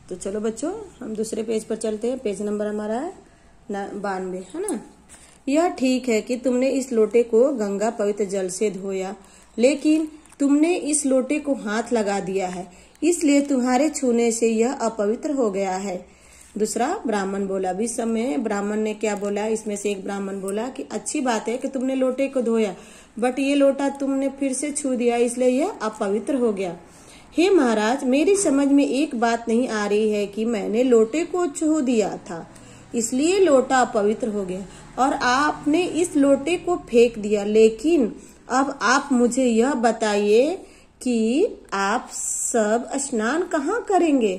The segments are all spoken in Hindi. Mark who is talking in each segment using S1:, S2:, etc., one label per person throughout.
S1: तो चलो बच्चों हम दूसरे पेज पर चलते हैं। पेज नंबर हमारा है 92, है ना। यह ठीक है कि तुमने इस लोटे को गंगा पवित्र जल से धोया, लेकिन तुमने इस लोटे को हाथ लगा दिया है, इसलिए तुम्हारे छूने से यह अपवित्र हो गया है। दूसरा ब्राह्मण बोला। भी समय ब्राह्मण ने क्या बोला, इसमें से एक ब्राह्मण बोला कि अच्छी बात है कि तुमने लोटे को धोया, बट ये लोटा तुमने फिर से छू दिया, इसलिए यह अपवित्र हो गया। हे महाराज, मेरी समझ में एक बात नहीं आ रही है कि मैंने लोटे को छू दिया था, इसलिए लोटा अपवित्र हो गया, और आपने इस लोटे को फेंक दिया। लेकिन अब आप मुझे यह बताइए कि आप सब स्नान कहाँ करेंगे,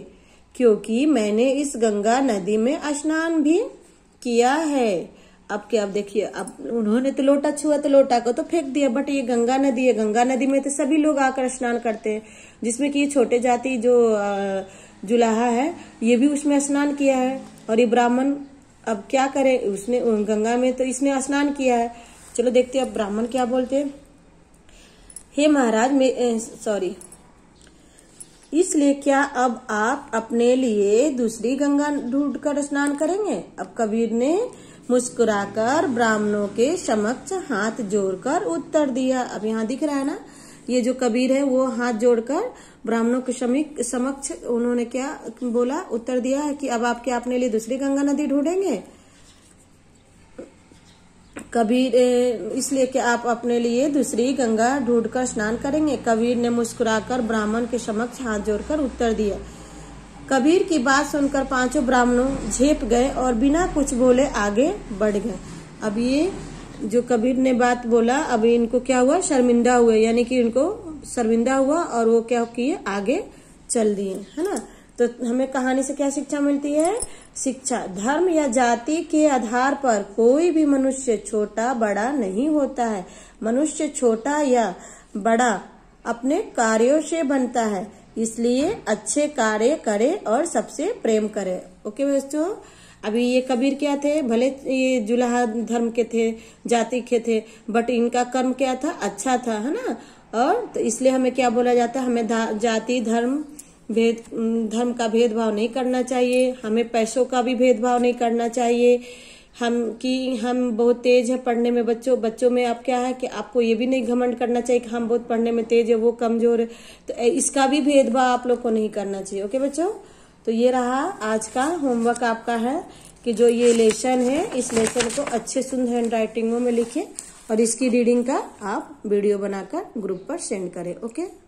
S1: क्योंकि मैंने इस गंगा नदी में स्नान भी किया है। अब क्या, अब देखिए, अब उन्होंने तो लोटा छुआ तो लोटा को तो फेंक दिया, बट ये गंगा नदी है, गंगा नदी में तो सभी लोग आकर स्नान करते हैं, जिसमें कि ये छोटे जाति जो जुलाहा है ये भी उसमें स्नान किया है, और ये ब्राह्मण अब क्या करे, उसने गंगा में तो इसने स्नान किया है। चलो देखते हैं अब ब्राह्मण क्या बोलते हैं। हे महाराज, इसलिए क्या अब आप अपने लिए दूसरी गंगा ढूंढकर स्नान करेंगे। अब कबीर ने मुस्कुराकर ब्राह्मणों के समक्ष हाथ जोड़कर उत्तर दिया। अब यहाँ दिख रहा है ना, ये जो कबीर है वो हाथ जोड़कर ब्राह्मणों के समक्ष उन्होंने क्या बोला, उत्तर दिया है कि अब आप क्या अपने लिए दूसरी गंगा नदी ढूंढेंगे। कबीर, इसलिए कि आप अपने लिए दूसरी गंगा ढूंढकर स्नान करेंगे। कबीर ने मुस्कुराकर ब्राह्मण के समक्ष हाथ जोड़कर उत्तर दिया। कबीर की बात सुनकर पांचों ब्राह्मणों झेप गए और बिना कुछ बोले आगे बढ़ गए। अब ये जो कबीर ने बात बोला, अब इनको क्या हुआ, शर्मिंदा हुए, यानी कि इनको शर्मिंदा हुआ और वो क्या किए, आगे चल दिए, है ना। तो हमें कहानी से क्या शिक्षा मिलती है। शिक्षा, धर्म या जाति के आधार पर कोई भी मनुष्य छोटा बड़ा नहीं होता है। मनुष्य छोटा या बड़ा अपने कार्यों से बनता है, इसलिए अच्छे कार्य करे और सबसे प्रेम करे। ओके बच्चों, अभी ये कबीर क्या थे, भले ये जुलाहा धर्म के थे, जाति के थे, बट इनका कर्म क्या था, अच्छा था, है ना। और तो इसलिए हमें क्या बोला जाता है, हमें जाति धर्म का भेदभाव नहीं करना चाहिए, हमें पैसों का भी भेदभाव नहीं करना चाहिए। हम बहुत तेज है पढ़ने में, बच्चों में आप क्या है कि आपको ये भी नहीं घमंड करना चाहिए कि हम बहुत पढ़ने में तेज है, वो कमजोर है, तो इसका भी भेदभाव आप लोग को नहीं करना चाहिए। ओके बच्चों, तो ये रहा आज का होमवर्क आपका है कि जो ये लेसन है, इस लेसन को अच्छे सुंदर हैंड राइटिंगों में लिखें और इसकी रीडिंग का आप वीडियो बनाकर ग्रुप पर सेंड करें। ओके।